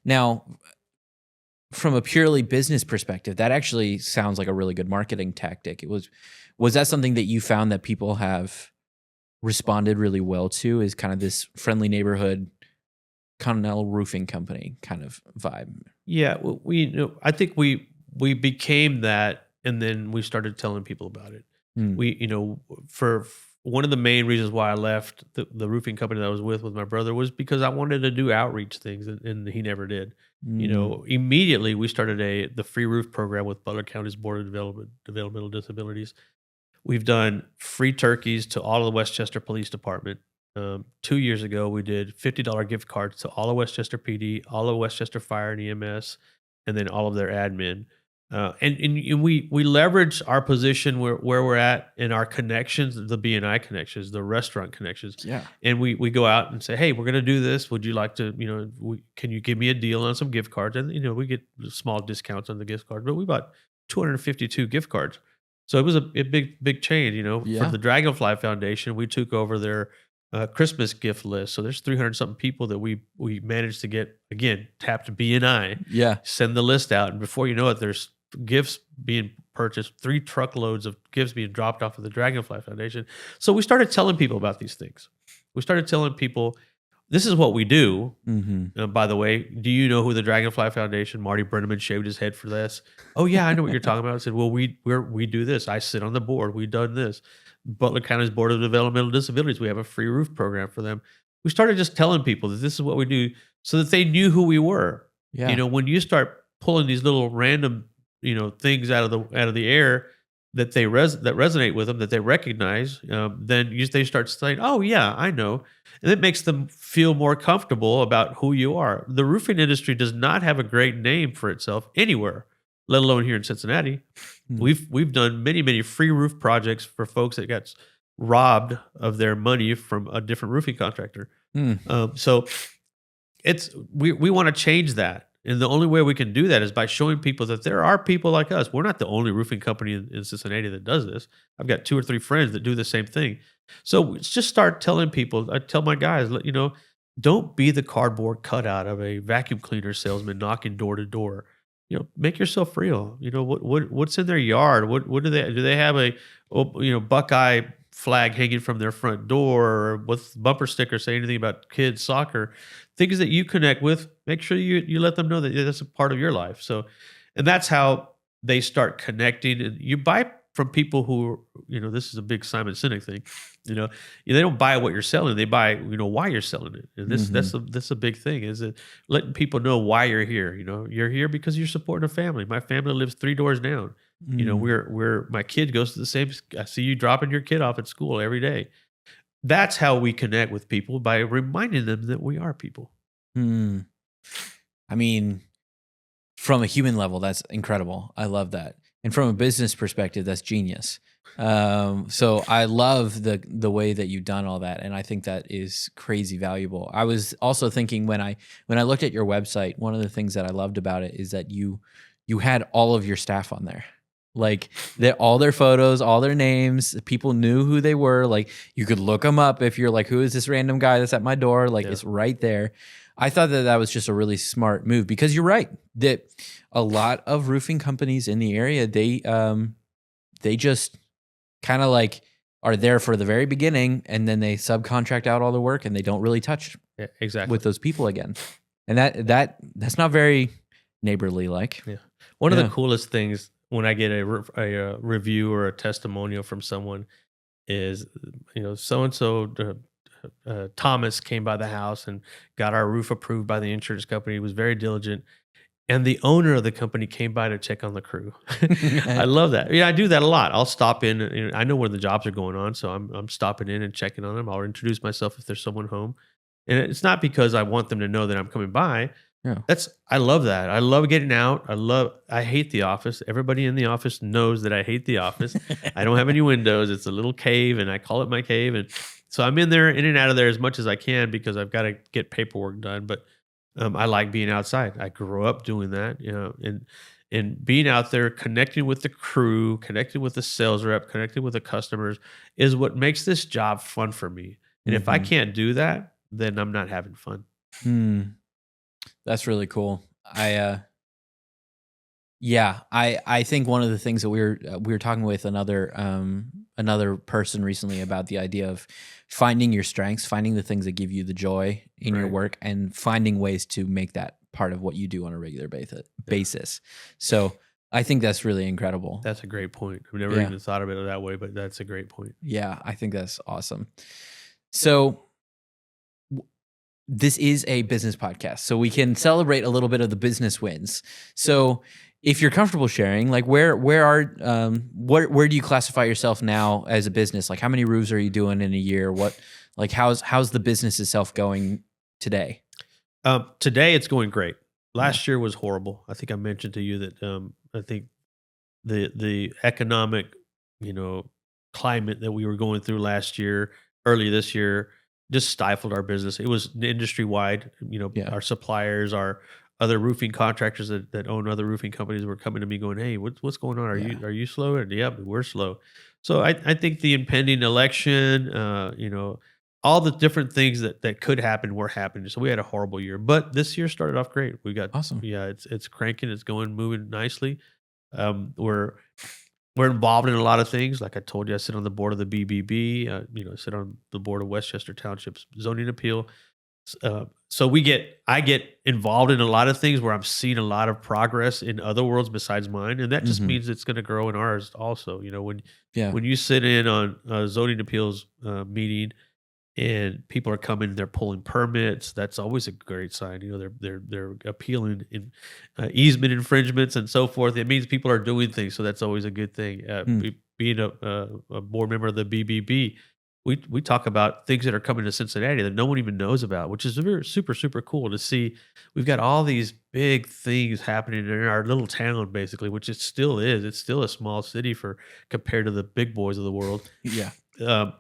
Now, from a purely business perspective, that actually sounds like a really good marketing tactic. Was that something that you found that people have responded really well to, is kind of this friendly neighborhood Continental Roofing Company kind of vibe? Yeah, I think we became that, and then we started telling people about it. Mm. We, for one of the main reasons why I left the roofing company that I was with my brother was because I wanted to do outreach things, and he never did. Mm. Immediately we started the free roof program with Butler County's Board of Developmental Disabilities. We've done free turkeys to all of the Westchester Police Department. 2 years ago, we did $50 gift cards to all of Westchester PD, all of Westchester Fire and EMS, and then all of their admin. And we leverage our position where we're at and our connections, the BNI connections, the restaurant connections. Yeah. And we go out and say, hey, we're going to do this. Would you like to, can you give me a deal on some gift cards? And, we get small discounts on the gift cards, but we bought 252 gift cards. So it was a big change, Yeah. For the Dragonfly Foundation. We took over their Christmas gift list. So there's 300 something people that we managed to get, again, tapped BNI, Yeah. send the list out. And before you know it, there's gifts being purchased, 3 truckloads of gifts being dropped off of the Dragonfly Foundation. So we started telling people about these things. We started telling people, this is what we do. Mm-hmm. By the way, do you know who the Dragonfly Foundation? Marty Brenneman shaved his head for this. Oh yeah, I know what you're talking about. I said, well, we do this. I sit on the board. We've done this. Butler County's Board of Developmental Disabilities. We have a free roof program for them. We started just telling people that this is what we do, so that they knew who we were. Yeah. When you start pulling these little random, things out of the air that that resonate with them, that they recognize, then they start saying, "Oh yeah, I know," and it makes them feel more comfortable about who you are. The roofing industry does not have a great name for itself anywhere, let alone here in Cincinnati. We've done many free roof projects for folks that got robbed of their money from a different roofing contractor. So we want to change that. And the only way we can do that is by showing people that there are people like us. We're not the only roofing company in Cincinnati that does this. I've got 2 or 3 friends that do the same thing. So let's just start telling people. I tell my guys, don't be the cardboard cutout of a vacuum cleaner salesman knocking door to door. Make yourself real. What's in their yard? What do they have a Buckeye flag hanging from their front door, or with bumper stickers say anything about kids soccer, things that you connect with. Make sure you let them know that that's a part of your life. So, and that's how they start connecting. And you buy from people who, this is a big Simon Sinek thing. They don't buy what you're selling; they buy, why you're selling it. And that's a big thing, is that letting people know why you're here. You're here because you're supporting a family. My family lives 3 doors down. We're my kid goes to the same. I see you dropping your kid off at school every day. That's how we connect with people, by reminding them that we are people. I mean, from a human level, that's incredible. I love that. And from a business perspective, that's genius. So I love the way that you've done all that, and I think that is crazy valuable. I was also thinking, when I looked at your website, one of the things that I loved about it is that you had all of your staff on there. Like all their photos, all their names, people knew who they were. Like you could look them up if you're like, who is this random guy that's at my door? Like it's right there. I thought that was just a really smart move, because you're right that a lot of roofing companies in the area, they just kind of like are there for the very beginning, and then they subcontract out all the work, and they don't really touch with those people again. And that's not very neighborly like. Yeah. One of the coolest things when I get a review or a testimonial from someone is, so-and-so Thomas came by the house and got our roof approved by the insurance company. He was very diligent. And the owner of the company came by to check on the crew. I love that. Yeah, I do that a lot. I'll stop in. I know when the jobs are going on, so I'm stopping in and checking on them. I'll introduce myself if there's someone home. And it's not because I want them to know that I'm coming by. Yeah. I love that. I love getting out. I hate the office. Everybody in the office knows that I hate the office. I don't have any windows. It's a little cave, and I call it my cave. And so I'm in and out of there as much as I can, because I've got to get paperwork done. But I like being outside. I grew up doing that, and And being out there, connecting with the crew, connecting with the sales rep, connecting with the customers is what makes this job fun for me. And if I Mhm. can't do that, then I'm not having fun. Hmm. That's really cool. Yeah, I think one of the things that we were talking with another person recently about the idea of finding your strengths, finding the things that give you the joy in your Right. work, and finding ways to make that part of what you do on a regular basis. So I think that's really incredible. That's a great point. I've never Yeah, even thought of it that way, but that's a great point. yeah, I think that's awesome. So this is a business podcast, so we can celebrate a little bit of the business wins. So, if you're comfortable sharing, like where do you classify yourself now as a business? Like, how many roofs are you doing in a year? How's the business itself going today? Today it's going great. Yeah, Last year was horrible. I think I mentioned to you that I think the economic, you know, climate that we were going through last year, early this year, just stifled our business. It was industry wide. You know, yeah, our suppliers, our other roofing contractors that own other roofing companies were coming to me going, "Hey, what's going on? yeah. Are you slow?" And yep, we're slow. So I think the impending election, all the different things that could happen were happening. So we had a horrible year, but this year started off great. We got Awesome. yeah, it's cranking, it's going moving nicely. Um, we're we're involved in a lot of things. Like I told you, I sit on the board of the BBB. I sit on the board of Westchester Township's zoning appeal. So I get involved in a lot of things where I'm seeing a lot of progress in other worlds besides mine, and that just Hmm. means it's going to grow in ours also. You know, Yeah. when you sit in on a zoning appeals meeting and people are coming, they're pulling permits. That's always a great sign. You know, they're appealing in easement infringements and so forth. It means people are doing things, so that's always a good thing. Mm. Being a board member of the BBB, we talk about things that are coming to Cincinnati that no one even knows about, which is very super cool to see. We've got all these big things happening in our little town, basically, which it still is. It's still a small city for compared to the big boys of the world. Yeah. Um,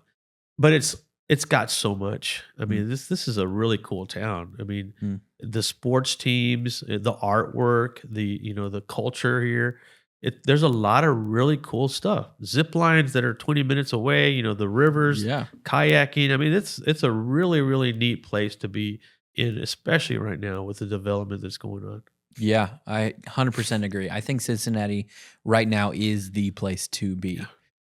but it's got so much. I Mm. mean, this is a really cool town. I mean, Mm. the sports teams, the artwork, the culture here. There's a lot of really cool stuff. Zip lines that are 20 minutes away. You know, the rivers, Yeah. kayaking. I mean, it's a really neat place to be in, especially right now with the development that's going on. Yeah, I 100% agree. I think Cincinnati right now is the place to Yeah, be.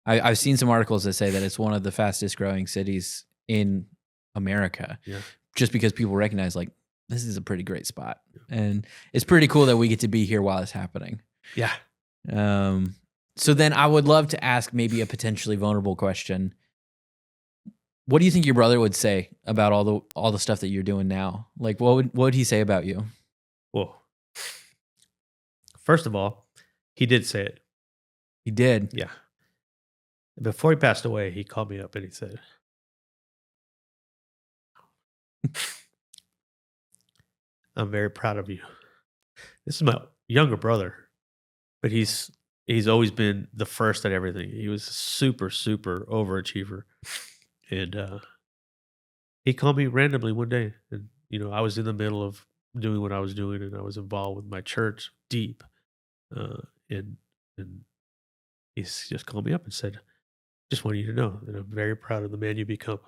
I've seen some articles that say that it's one of the fastest growing cities in America, yeah, just because people recognize like this is a pretty great spot, and it's pretty cool that we get to be here while it's happening. yeah. Um, so then I would love to ask maybe a potentially vulnerable question. What do you think your brother would say about all the stuff that you're doing now? Like, what would he say about you? Well, first of all, he did say it. He did. Yeah. Before he passed away, he called me up and he said, "I'm very proud of you." This is my younger brother, but he's always been the first at everything. He was a super overachiever, and he called me randomly one day, and I was in the middle of doing what I was doing, and I was involved with my church deep, uh, and and just called me up and said, "Just want you to know that I'm very proud of the man you become."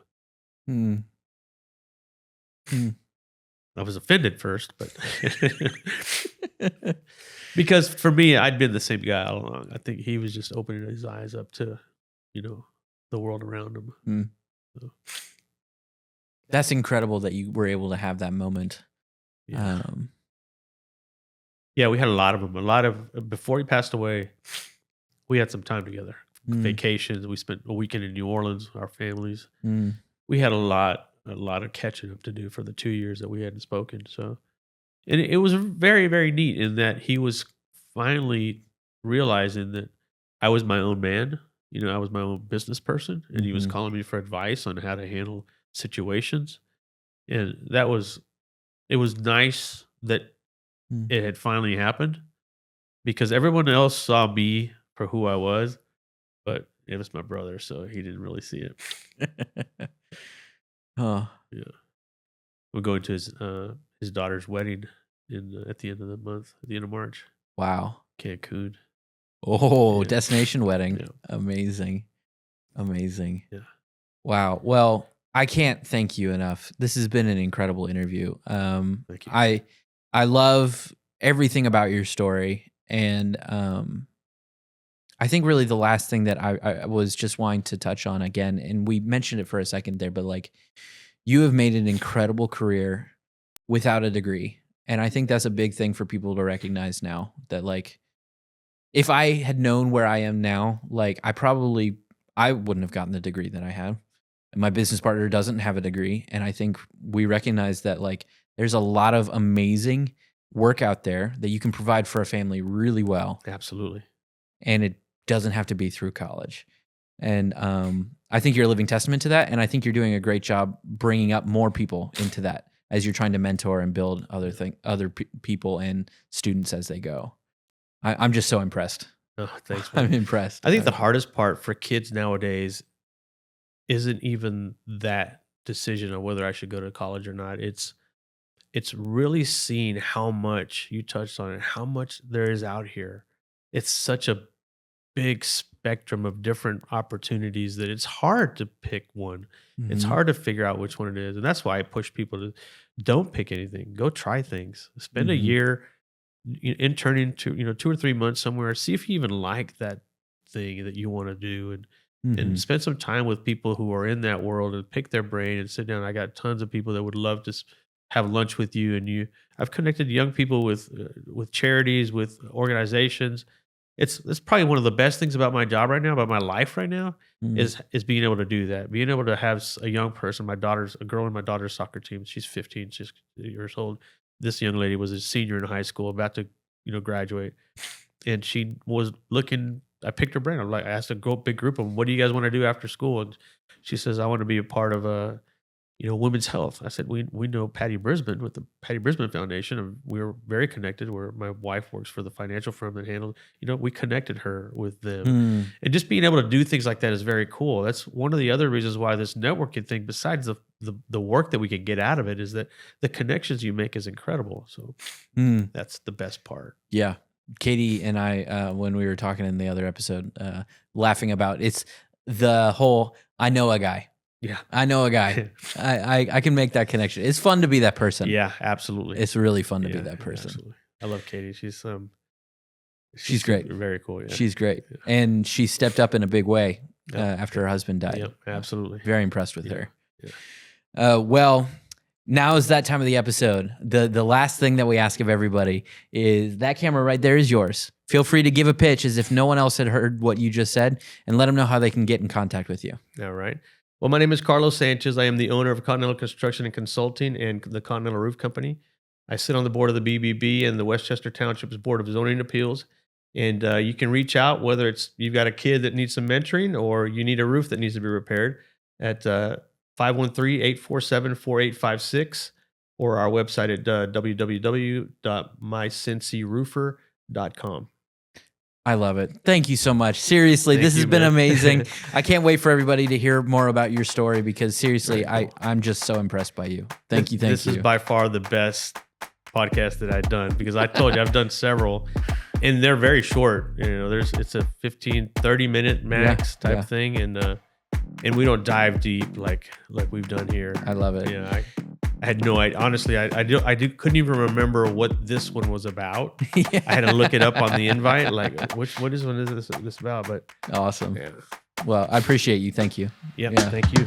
Hmm. Hmm. I was offended first, but because for me, I'd been the same guy all along. I think he was just opening his eyes up to, you know, the world around him. Hmm. So, That's incredible that you were able to have that moment. yeah. Um, Yeah, we had a lot of them. A lot of before he passed away, we had some time together. mm, Vacations. We spent a weekend in New Orleans, our families. mm, We had a lot of catching up to do for the 2 years that we hadn't spoken. So, and it was very neat in that he was finally realizing that I was my own man. I was my own business person, and he was mhm, calling me for advice on how to handle situations. And it was nice that mm. it had finally happened because everyone else saw me for who I was, but it was my brother, so he didn't really see it. Oh, Yeah, we're going to his daughter's wedding at the end of the month, at the end of March. wow. Cancun. Oh, Yeah. destination wedding. Yeah. Amazing. Yeah. Wow. Well, I can't thank you enough. This has been an incredible interview. Thank you. I love everything about your story. And I think really the last thing that I was just wanting to touch on again, and we mentioned it for a second there, but like you have made an incredible career without a degree. And I think that's a big thing for people to recognize now, that like, if I had known where I am now, like I wouldn't have gotten the degree that I have. And my business partner doesn't have a degree. And I think we recognize that like there's a lot of amazing work out there that you can provide for a family really well. Absolutely. And it doesn't have to be through college. And I think you're a living testament to that. And I think you're doing a great job bringing up more people into that as you're trying to mentor and build other people and students as they go. I'm just so impressed. Oh, thanks, man. I'm impressed. I think the hardest part for kids nowadays isn't even that decision of whether I should go to college or not. It's really seeing how much you touched on it, how much there is out here. It's such a big spectrum of different opportunities that it's hard to pick one. It's Mhm. hard to figure out which one it is. And that's why I push people to don't pick anything. Go try things. Spend a Mhm. year interning to 2 or 3 months somewhere. See if you even like that thing that you want to do, and Mhm. spend some time with people who are in that world and pick their brain and sit down. I got tons of people that would love to have lunch with you. And I've connected young people with charities, with organizations. It's probably one of the best things about my job right now, about my life right now, Mhm. is being able to do that. Being able to have a young person, a girl in my daughter's soccer team. She's 15, she's years old. This young lady was a senior in high school, about to graduate, and she was looking. I picked her brain. I asked a big group of them, "What do you guys want to do after school?" And she says, "I want to be a part of women's health." I said, "We know Patty Brisbane with the Patty Brisbane Foundation, and we're very connected. Where my wife works for the financial firm that handled. We connected her with them, Mm. and just being able to do things like that is very cool. That's one of the other reasons why this networking thing, besides the work that we can get out of it, is that the connections you make is incredible. So Mm. that's the best part. Yeah. Katie and I, when we were talking in the other episode, laughing about it's the whole, I know a guy. Yeah. I know a guy. I can make that connection. It's fun to be that person. Yeah, absolutely. It's really fun to be Yeah, that person. absolutely. I love Katie. She's great. Very cool. Yeah. She's great. Yeah. And she stepped up in a big way Yeah. after her husband died. Yep, absolutely. Very impressed with Yeah. her. Yeah. Well, now is that time of the episode. The last thing that we ask of everybody is that camera right there is yours. Feel free to give a pitch as if no one else had heard what you just said, and let them know how they can get in contact with you. All right. Well, my name is Carlos Sanchez. I am the owner of Continental Construction and Consulting and the Continental Roof Company. I sit on the board of the BBB and the Westchester Township's Board of Zoning Appeals. And you can reach out, whether it's you've got a kid that needs some mentoring or you need a roof that needs to be repaired, at 513-847-4856, or our website at www.mycincy.roofer.com. I love it. Thank you so much. Seriously, Thank this has you, been man. amazing. I can't wait for everybody to hear more about your story, because seriously, Very cool. I'm just so impressed by you. Thank you. This is by far the best podcast that I've done, because I told you I've done several, and they're very short. It's a 15-30 minute max type thing, and we don't dive deep like we've done here. I love it. Yeah, I had no idea. Honestly, I couldn't even remember what this one was about. Yeah. I had to look it up on the invite, like what is this about? But Awesome. yeah, Well, I appreciate you. Thank you. yeah. Yeah. Thank you.